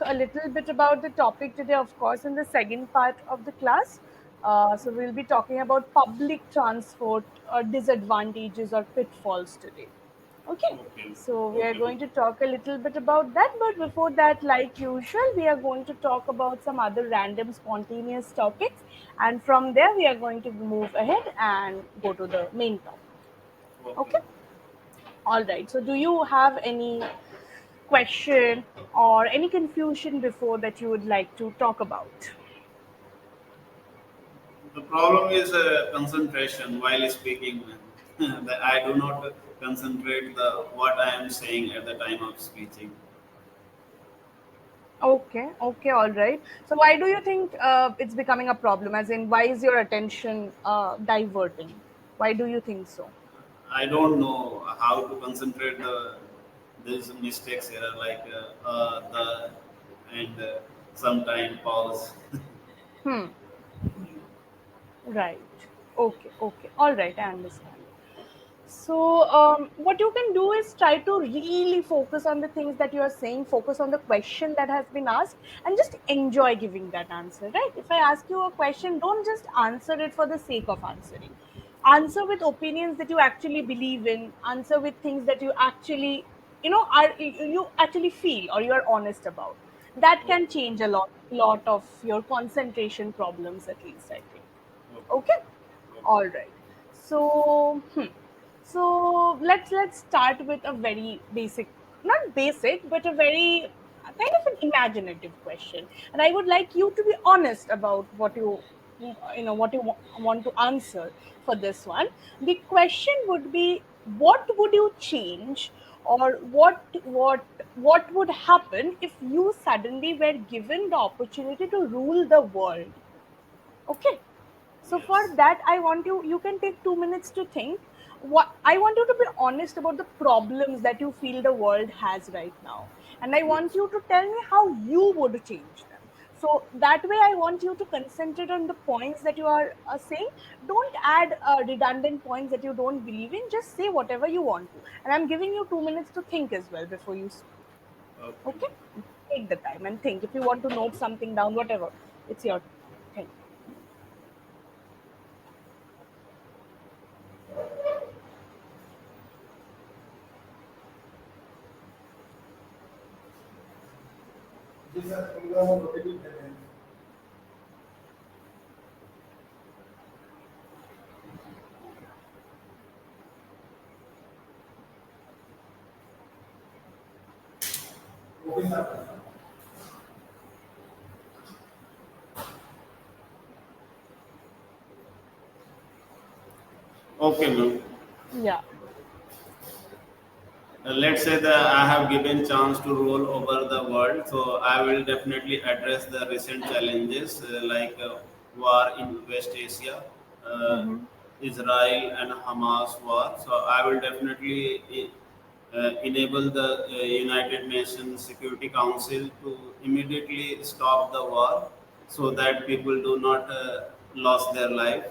a little bit about the topic today, of course, in the second part of the class. So, we'll be talking about public transport disadvantages or pitfalls today. Okay, Okay. so we are Okay, ma'am. going to talk a little bit about that. But before that, like usual, we are going to talk about some other random, spontaneous topics. And from there, we are going to move ahead and go to the main topic. Okay, Okay, ma'am. all right. So, do you have any question or any confusion before that you would like to talk about? The problem is concentration while speaking, ma'am. That I do not concentrate the what I am saying at the time of speaking. Okay, okay, all right. So, why do you think it's becoming a problem? As in, why is your attention diverting? Why do you think so? I don't know how to concentrate these mistakes here, like the and sometime pause. Hmm. Right. Okay. Okay. All right. I understand. So, what you can do is try to really focus on the things that you are saying, focus on the question that has been asked, and just enjoy giving that answer, right? If I ask you a question, don't just answer it for the sake of answering. Answer with opinions that you actually believe in, answer with things that you actually, you actually feel or you are honest about. That Okay, can change a lot of your concentration problems, at least, I think. okay, Okay, okay. all right. So, so let's start with a very basic, not basic, but a very kind of an imaginative question. And I would like you to be honest about what you want to answer for this one. The question would be, what would you change, or what would happen if you suddenly were given the opportunity to rule the world? Okay, so for Yes, that, I want you can take 2 minutes to think. What I want you to be honest about the problems that you feel the world has right now. And I want yes. you to tell me how you would change them. So that way, I want you to concentrate on the points that you are saying. Don't add redundant points that you don't believe in. Just say whatever you want to. And I'm giving you 2 minutes to think as well before you speak. Okay. Okay? Take the time and think. If you want to note something down, whatever, it's your thing. Okay, ma'am. Yeah. Let's say that I have given chance to rule over the world, so I will definitely address the recent challenges like war in West Asia, uh, Mm-hmm. Israel and Hamas war. So I will definitely enable the United Nations Security Council to immediately stop the war, so that people do not lose their life.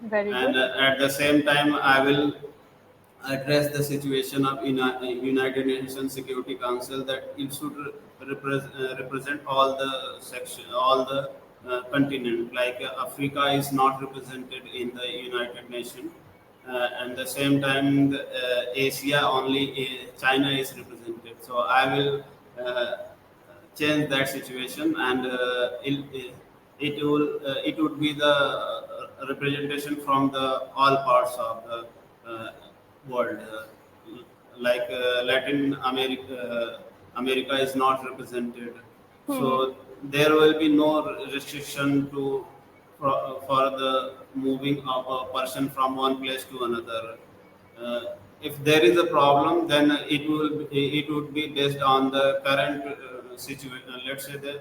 Very And good. at the same time, I will address the situation of United Nations Security Council, that it should represent all the section, all the continent. Like Africa is not represented in the United Nations, and the same time Asia only China is represented. So I will change that situation, and it would be the representation from the all parts of the uh, world, like Latin America is not represented, Hmm. so there will be no restriction to for the moving of a person from one place to another. Uh, if there is a problem, then it would be based on the current situation. Let's say the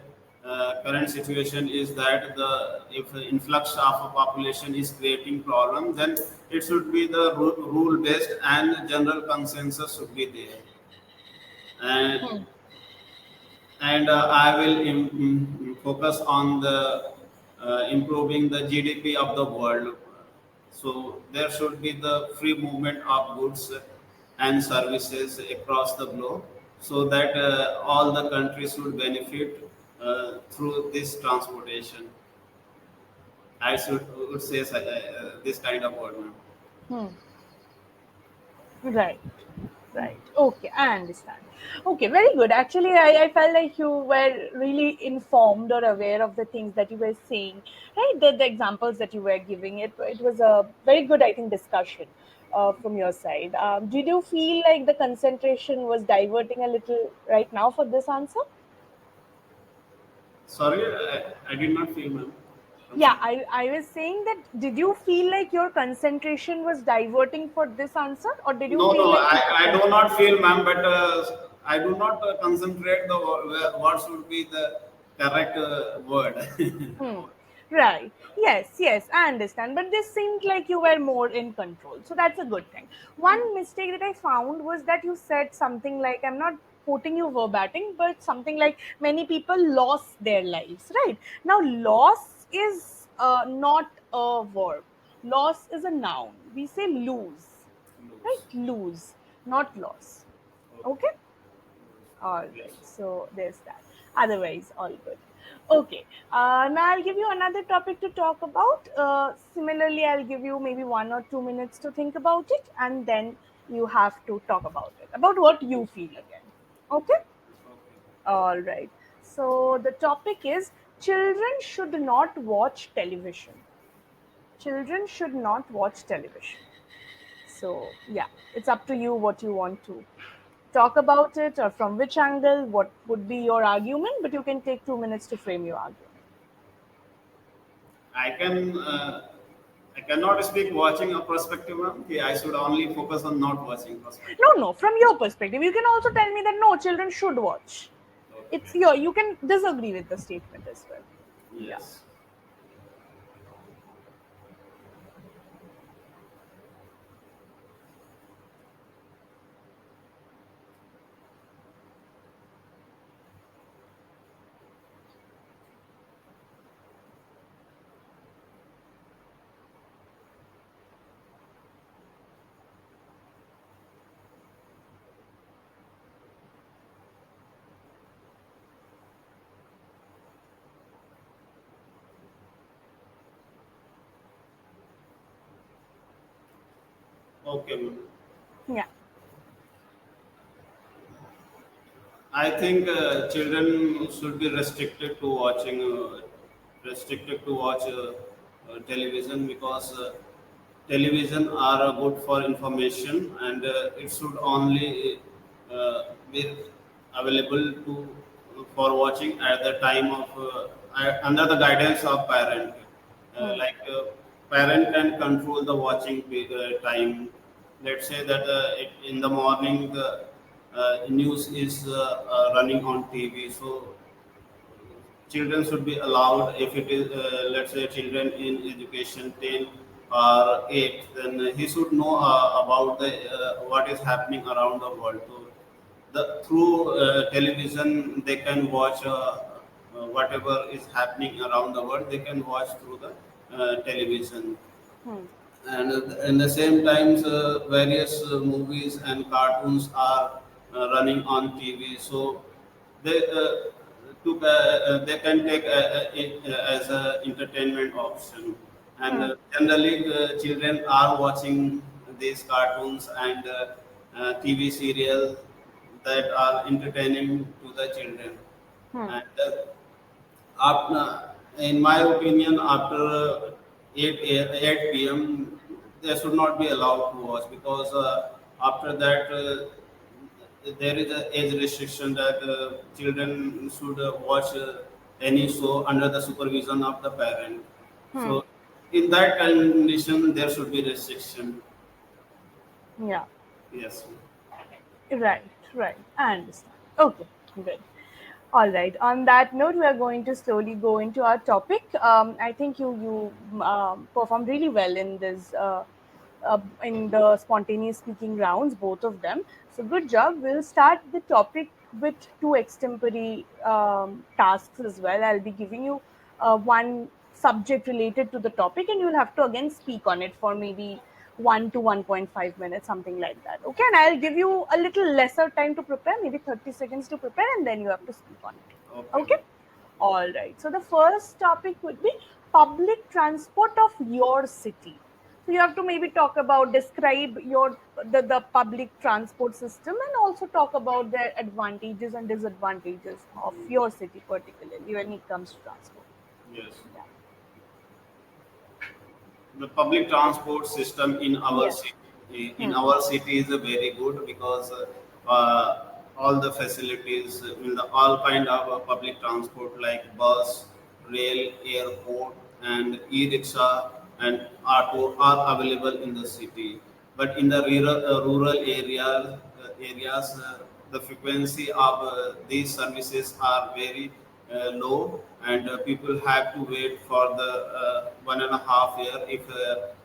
current situation is that the if the influx of a population is creating problem, then it should be the rule based and general consensus should be there. And Hmm. I will focus on the improving the GDP of the world. So there should be the free movement of goods and services across the globe. so that all the countries would benefit through this transportation. I would say this kind of word, ma'am. Hmm. Right. Right. Okay, I understand. Okay, very good. Actually, I felt like you were really informed or aware of the things that you were saying, right? The examples that you were giving, it was a very good, I think, discussion from your side. Did you feel like the concentration was diverting a little right now for this answer? Sorry, I did not feel, ma'am. Come Yeah, again. I was saying that did you feel like your concentration was diverting for this answer, or did you No, feel no, like you were I do concentrating? not feel, ma'am, but I do not concentrate the what should be the correct word. Hmm. Right. Yes, yes, I understand. But this seemed like you were more in control. So that's a good thing. One mistake that I found was that you said something like, I'm not quoting you verbatim, but something like many people lost their lives, right? Now, loss is not a verb, loss is a noun. We say lose, right? Lose. Lose, not loss. Okay? Okay. All Yes. right, so there's that. Otherwise, all good. Okay, now I'll give you another topic to talk about. Similarly, I'll give you maybe 1 or 2 minutes to think about it, and then you have to talk about it, about what you feel again. Okay? Okay. All right. So the topic is children should not watch television. Children should not watch television. So, yeah, it's up to you what you want to talk about it or from which angle, what would be your argument, but you can take 2 minutes to frame your argument. I can. I cannot speak watching a perspective, ma'am. Okay, I should only focus on not watching No, perspective. no, from your perspective, you can also tell me that no, children should watch. It's Okay. your, you can disagree with the statement as well. Yeah. Yes. Okay, ma'am. Yeah. I think children should be restricted to watch television because television are good for information and it should only be available to for watching at the time of under the guidance of parent. Hmm. Like parent can control the watching time. Let's say that in the morning the news is running on TV, so children should be allowed if it is let's say children in education 10 or 8, then he should know about the what is happening around the world. So the through television they can watch whatever is happening around the world, they can watch through the television. Hmm. And in the same times various movies and cartoons are running on TV, so they they can take it as a entertainment option. And Hmm. generally children are watching these cartoons and TV serials that are entertaining to the children. Hmm. And after, in my opinion, after 8 p.m., they should not be allowed to watch because after that there is a age restriction that children should watch any show under the supervision of the parent. Hmm. So, in that condition, there should be restriction. Yeah. Yes. Right, right. I understand. Okay, good. All right. On that note, we are going to slowly go into our topic. I think you performed really well in the spontaneous speaking rounds, both of them. So good job. We'll start the topic with two extempore tasks as well. I'll be giving you one subject related to the topic, and you'll have to again speak on it for maybe 1 to 1.5 minutes, something like that. Okay, and I'll give you a little lesser time to prepare, maybe 30 seconds to prepare, and then you have to speak on it. Okay, Okay. ma'am. All right. So the first topic would be public transport of your city. So you have to maybe talk about, describe the public transport system, and also talk about their advantages and disadvantages of your city, particularly when it comes to transport. Yes. Yeah. The public transport system Yes. in Hmm. our city is very good because all the facilities, all kind of public transport like bus, rail, airport, and e-rickshaw and auto are available in the city. But in the rural areas, the frequency of these services are very low, and people have to wait for the 1.5 year if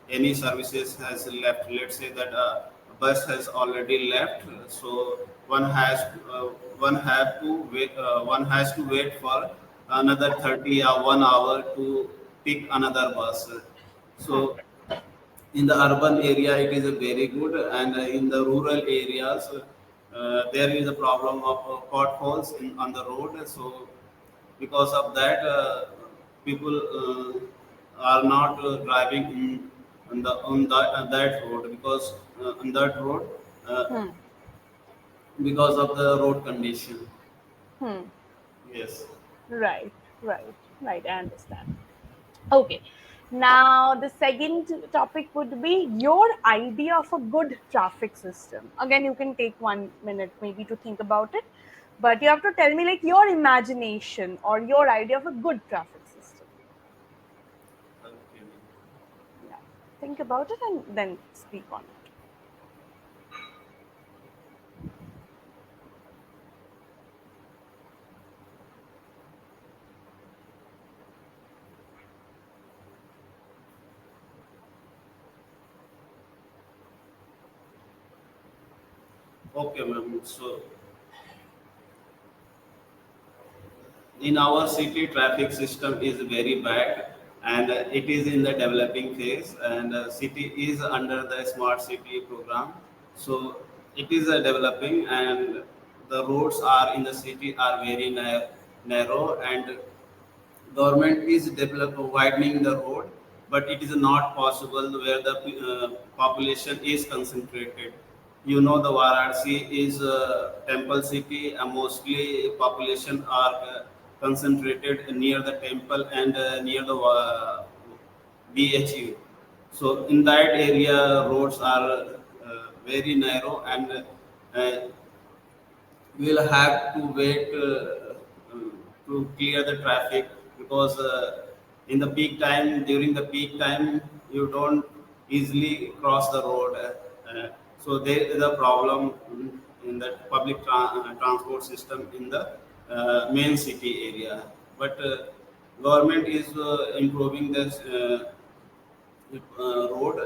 any services has left. Let's say that a bus has already left, so one have to wait. One has to wait for another 30 or 1 hour to pick another bus. Hmm. So in the urban area it is very good, and in the rural areas there is a problem of potholes on the road. So because of that people are not driving on that road, because on that road uh, Hmm. because of the road condition. Hmm. Yes. Right. Right. Right. I understand. Okay. Now, the second topic would be your idea of a good traffic system. Again, you can take 1 minute maybe to think about it, but you have to tell me like your imagination or your idea of a good traffic system. Okay. Yeah. Think about it and then speak on it. Okay, ma'am. So in our city traffic system is very bad, and it is in the developing phase, and city is under the smart city program. So it is developing, and the roads are in the city are very narrow, and government is widening the road, but it is not possible where the population is concentrated. You know, the Varanasi is a temple city, and mostly population are concentrated near the temple and near the BHU. So in that area, roads are very narrow, and we'll have to wait to clear the traffic, because in the peak time, during the peak time, you don't easily cross the road. So there is a problem in the public transport system in the main city area. But government is improving this road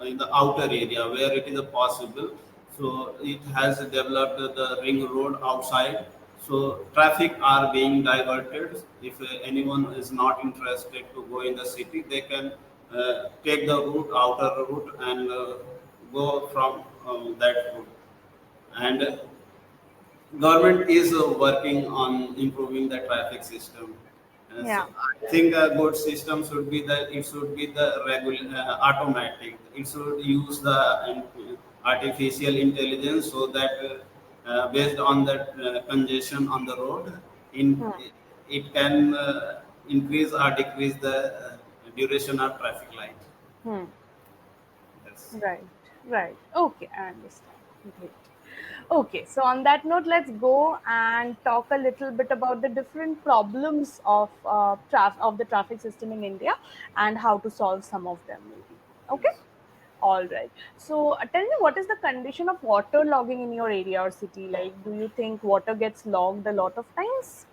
in the outer area where it is possible. So it has developed the ring road outside. So traffic are being diverted. If anyone is not interested to go in the city, they can take the route, outer route, and go from that route. And government is working on improving the traffic system. Yeah. So I think a good system should be that it should be the regular automatic. It should use the artificial intelligence, so that based on the congestion on the road, in Hmm. it can increase or decrease the duration of traffic light. Hmm. Yes. Right, right. Okay, I understand. Great. Okay, so on that note, let's go and talk a little bit about the different problems of of the traffic system in India and how to solve some of them, maybe. Okay. Yes. All right. So tell me, what is the condition of water logging in your area or city? Like, do you think water gets logged a lot of times?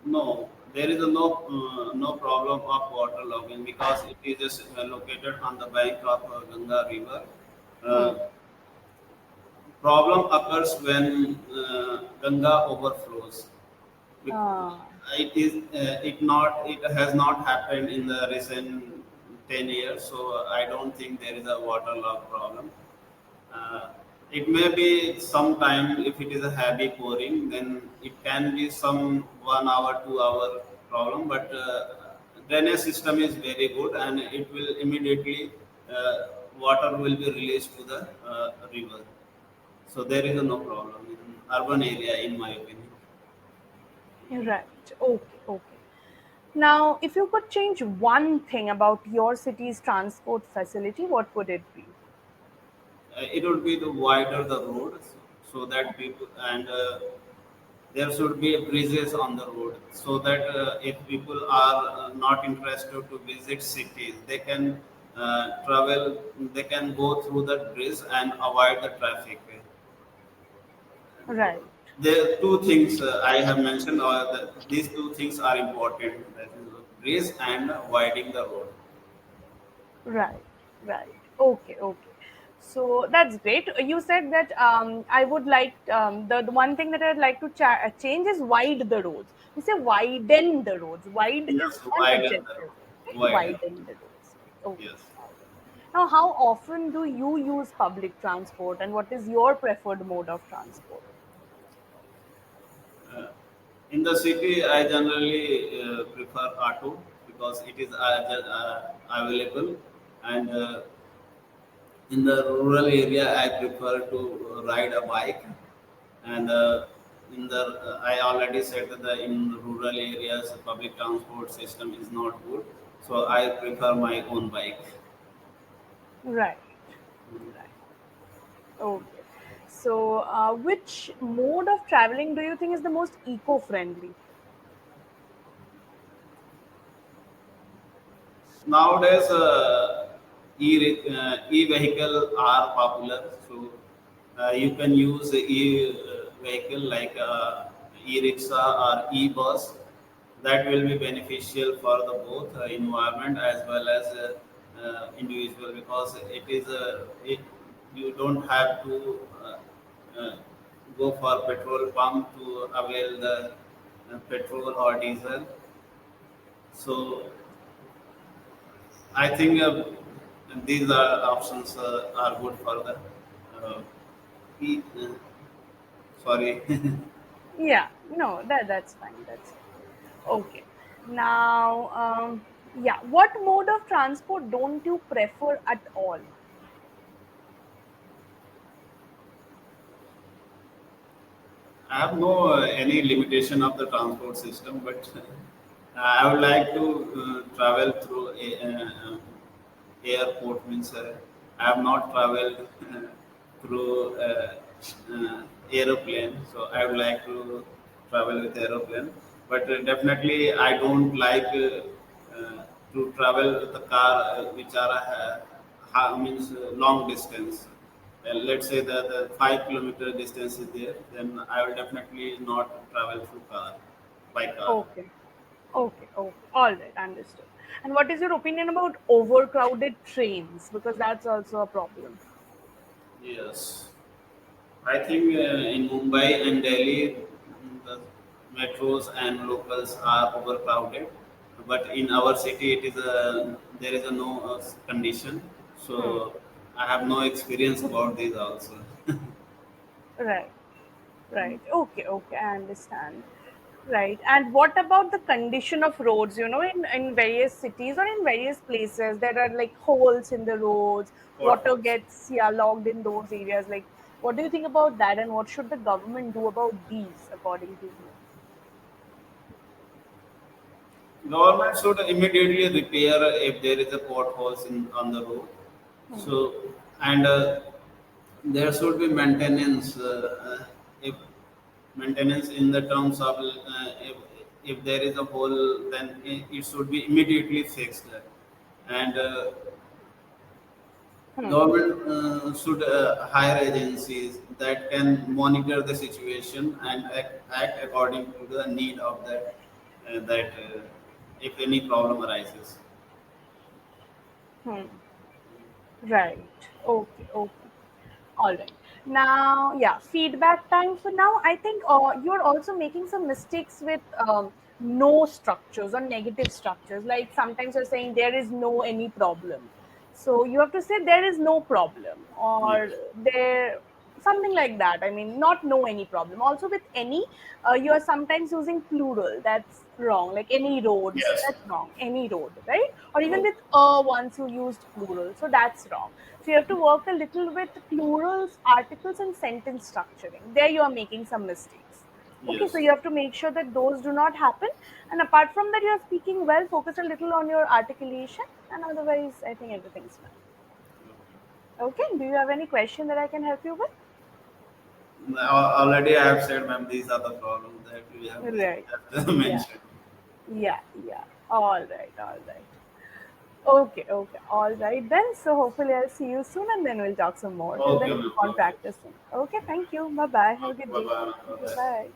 No, there is a no problem of water logging, because it is just located on the bank of Ganga River. Hmm. Uh, Problem occurs when Ganga overflows. Bec- Ah. It has not happened in the recent. 10 years, so I don't think there is a waterlogged problem. Uh, it may be sometime if it is a heavy pouring, then it can be some 1 hour, 2 hour problem. But drainage system is very good, and it will immediately water will be released to the river. So there is no problem in urban area, in my opinion. Right. Okay. Okay. Now, if you could change one thing about your city's transport facility, what would it be? It would be the wider the road, so that people and there should be bridges on the road, so that if people are not interested to visit cities, they can travel, they can go through the bridge and avoid the traffic. Right. There are two things I have mentioned, or these two things are important, that is bridge and widening the road. Right, right. Okay, okay. So that's great. You said that I would like the one thing that I'd like to change is wide the roads. You say widen the roads. Wide is Yes, an widen the adjective, road, right? widen. Widen the roads. Okay, Yes. all right. Now, how often do you use public transport, and what is your preferred mode of transport? Uh, in the city, I generally prefer auto because it is available, and in the rural area, I prefer to ride a bike. And I already said that in rural areas, public transport system is not good, so I prefer my own bike. Right, right. Okay. So, which mode of traveling do you think is the most eco-friendly? Nowadays, e-vehicle are popular, so you can use e-vehicle like e-rickshaw or e-bus. That will be beneficial for the both environment as well as individual, because you don't have to uh, go for petrol pump to avail the petrol or diesel. So I think these are options are good for the e- sorry. Yeah, no, that's fine. That's fine. Okay. Now, yeah, what mode of transport don't you prefer at all? I have no any limitation of the transport system, but I would like to travel through airport. Means I have not traveled through aeroplane, so I would like to travel with aeroplane. But definitely, I don't like to travel with a car which are means long distance. Let's say that the 5 kilometer distance is there, then I will definitely not travel through car by car. Okay. Okay, okay. All right, understood. And what is your opinion about overcrowded trains? Because that's also a problem. Yes. I think in Mumbai and Delhi, the metros and locals are overcrowded. But in our city, there is a no condition. Hmm. So I have no experience about this also. Right. Right. Okay. Okay. I understand. Right. And what about the condition of roads? In various cities or in various places, there are like holes in the roads, water Potholes. gets, yeah, logged in those areas. Like, what do you think about that? And what should the government do about these, according to you? Government should immediately repair if there is a potholes on the road. Hmm. So and there should be maintenance. If maintenance in the terms of if there is a hole, then it should be immediately fixed. And Hmm. government should hire agencies that can monitor the situation and act according to the need of that if any problem arises. Hmm. Right. Okay. Okay. All right. Now, yeah, feedback time for now. I think you're also making some mistakes with no structures or negative structures. Like sometimes you're saying there is no any problem. So you have to say there is no problem or Yes. there something like that. I mean, not no any problem. Also with any, you are sometimes using plural. That's wrong. Like any roads, Yes. that's wrong. Any road, right? Or even Oh, with once you used plural, so that's wrong. So you have to work a little with plurals, articles, and sentence structuring. There you are making some mistakes. Okay, so yes. you have to make sure that those do not happen. And apart from that, you are speaking well. Focus a little on your articulation, and otherwise, I think everything's fine. Okay, do you have any question that I can help you with? Already I have said, ma'am, these are the problems that we have Right. just Yeah. mentioned. Yeah. Yeah. All right. All right. Okay. Okay. All right then. So hopefully I'll see you soon, and then we'll talk some more. Till then, Okay, keep ma'am. on Okay. practicing. Okay. Thank you. Bye bye. Have a Okay. good Bye day. bye. Thank you. Bye bye. Bye.